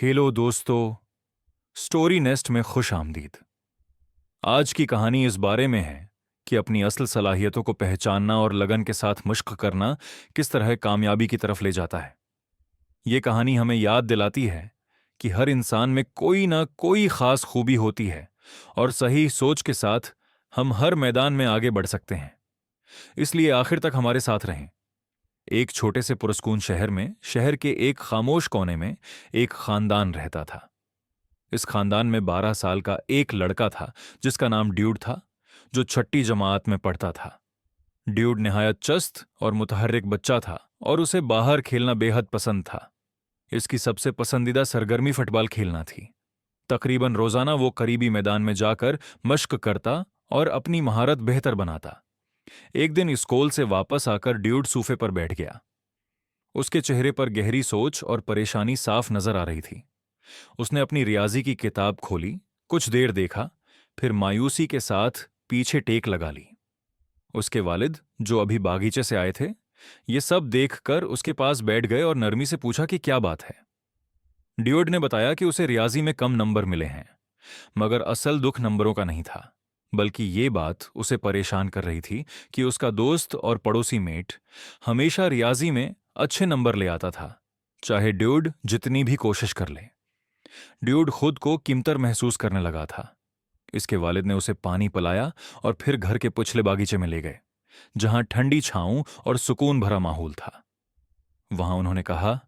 Hello दोस्तों, story nest में खुश आमदीद। आज की कहानी इस बारे में है कि अपनी असल सलाहियतों को पहचानना और लगन के साथ मश्क करना किस तरह कामयाबी की तरफ ले जाता है। ये कहानी हमें याद दिलाती है कि हर इंसान में कोई ना कोई खास खूबी होती है और सही सोच के साथ हम हर मैदान में आगे बढ़ सकते हैं। इसलिए आखिर तक हमारे साथ रहें। एक छोटे से पुरस्कून शहर में, शहर के एक खामोश कोने में एक खानदान रहता था। इस खानदान में 12 साल का एक लड़का था जिसका नाम ड्यूड था, जो छठी जमात में पढ़ता था। ड्यूड निहायत चस्त और मुतहर्रिक बच्चा था और उसे बाहर खेलना बेहद पसंद था। इसकी सबसे पसंदीदा सरगर्मी फुटबॉल खेलना थी। तकरीबन रोजाना वो करीबी मैदान में जाकर मश्क करता और अपनी महारत बेहतर बनाता। एक दिन स्कूल से वापस आकर ड्यूड सोफे पर बैठ गया। उसके चेहरे पर गहरी सोच और परेशानी साफ नजर आ रही थी। उसने अपनी रियाजी की किताब खोली, कुछ देर देखा, फिर मायूसी के साथ पीछे टेक लगा ली। उसके वालिद, जो अभी बागीचे से आए थे, ये सब देखकर उसके पास बैठ गए और नरमी से पूछा कि क्या बात है। ड्यूड ने बताया कि उसे रियाजी में कम नंबर मिले हैं, मगर असल दुख नंबरों का नहीं था, बल्कि ये बात उसे परेशान कर रही थी कि उसका दोस्त और पड़ोसी मेट हमेशा रियाजी में अच्छे नंबर ले आता था, चाहे ड्यूड जितनी भी कोशिश कर ले। ड्यूड खुद को किमतर महसूस करने लगा था। इसके वालिद ने उसे पानी पिलाया और फिर घर के पिछले बागीचे में ले गए, जहां ठंडी छांव और सुकून भरा माहौल था। वहां उन्होंने कहा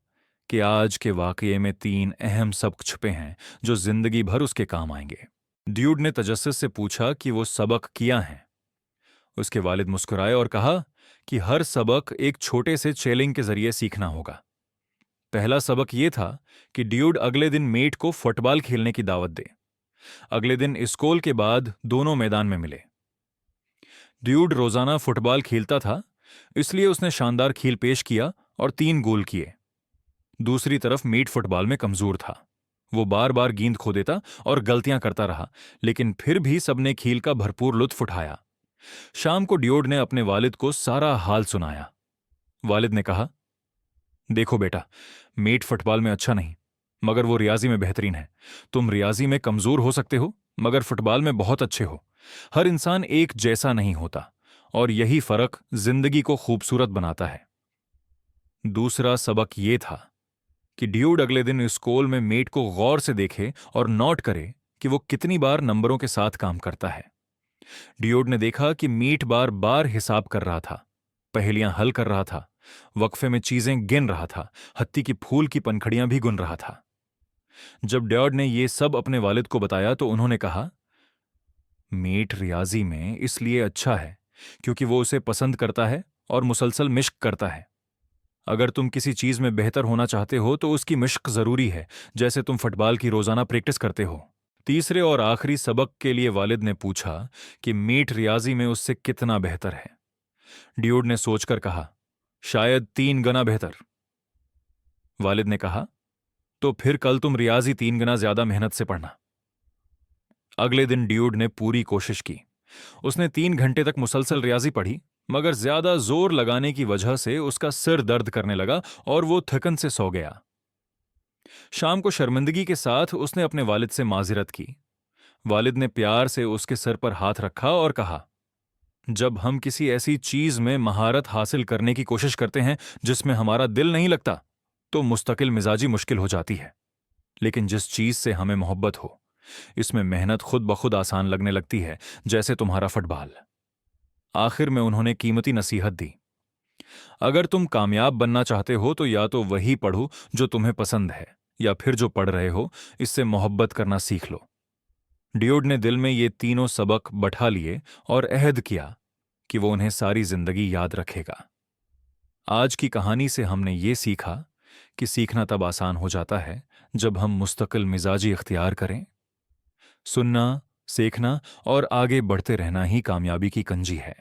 कि आज के वाकये में 3 अहम सबक छुपे हैं जो जिंदगी भर उसके काम आएंगे। ड्यूड ने तजस्सुस से पूछा कि वो सबक किया है। उसके वालिद मुस्कुराए और कहा कि हर सबक एक छोटे से चैलेंज के जरिए सीखना होगा। पहला सबक यह था कि ड्यूड अगले दिन मेट को फुटबॉल खेलने की दावत दे। अगले दिन स्कूल के बाद दोनों मैदान में मिले। ड्यूड रोजाना फुटबॉल खेलता था, इसलिए उसने शानदार खेल पेश किया और 3 गोल किए। दूसरी तरफ मेट फुटबॉल में कमजोर था। वो बार बार गेंद खो देता और गलतियां करता रहा, लेकिन फिर भी सबने खेल का भरपूर लुत्फ उठाया। शाम को ड्यूड ने अपने वालिद को सारा हाल सुनाया। वालिद ने कहा, देखो बेटा, मेट फुटबॉल में अच्छा नहीं, मगर वो रियाजी में बेहतरीन है। तुम रियाजी में कमजोर हो सकते हो, मगर फुटबॉल में बहुत अच्छे हो। हर इंसान एक जैसा नहीं होता, और यही फर्क जिंदगी को खूबसूरत बनाता है। दूसरा सबक यह था कि ड्यूड अगले दिन स्कूल में मेट को गौर से देखे और नोट करे कि वो कितनी बार नंबरों के साथ काम करता है। ड्यूड ने देखा कि मीट बार बार हिसाब कर रहा था, पहेलियां हल कर रहा था, वक्फे में चीजें गिन रहा था, हत्ती की फूल की पंखड़ियां भी गुन रहा था। जब ड्यूड ने ये सब अपने वालिद को बताया तो उन्होंने कहा, मीट रियाजी में इसलिए अच्छा है क्योंकि वो उसे पसंद करता है और मुसलसल मिश्क करता है। अगर तुम किसी चीज में बेहतर होना चाहते हो तो उसकी मिश्क जरूरी है, जैसे तुम फुटबॉल की रोजाना प्रैक्टिस करते हो। तीसरे और आखिरी सबक के लिए वालिद ने पूछा कि मीट रियाजी में उससे कितना बेहतर है। ड्यूड ने सोचकर कहा, शायद 3 गुना बेहतर। वालिद ने कहा, तो फिर कल तुम रियाजी 3 गुना ज्यादा मेहनत से पढ़ना। अगले दिन ड्यूड ने पूरी कोशिश की। उसने 3 घंटे तक मुसलसल रियाजी पढ़ी, मगर ज्यादा जोर लगाने की वजह से उसका सिर दर्द करने लगा और वो थकन से सो गया। शाम को शर्मिंदगी के साथ उसने अपने वालिद से माजिरत की। वालिद ने प्यार से उसके सर पर हाथ रखा और कहा, जब हम किसी ऐसी चीज में महारत हासिल करने की कोशिश करते हैं जिसमें हमारा दिल नहीं लगता, तो मुस्तकिल मिजाजी मुश्किल हो जाती है। लेकिन जिस चीज से हमें मोहब्बत हो, इसमें मेहनत खुद ब खुद आसान लगने लगती है, जैसे तुम्हारा फुटबॉल। आखिर में उन्होंने कीमती नसीहत दी, अगर तुम कामयाब बनना चाहते हो तो या तो वही पढ़ो जो तुम्हें पसंद है, या फिर जो पढ़ रहे हो इससे मोहब्बत करना सीख लो। ड्यूड ने दिल में ये तीनों सबक बैठा लिए और अहद किया कि वो उन्हें सारी जिंदगी याद रखेगा। आज की कहानी से हमने ये सीखा कि सीखना तब आसान हो जाता है जब हम मुस्तकिल मिजाजी इख्तियार करें। सुनना, सीखना और आगे बढ़ते रहना ही कामयाबी की कंजी है।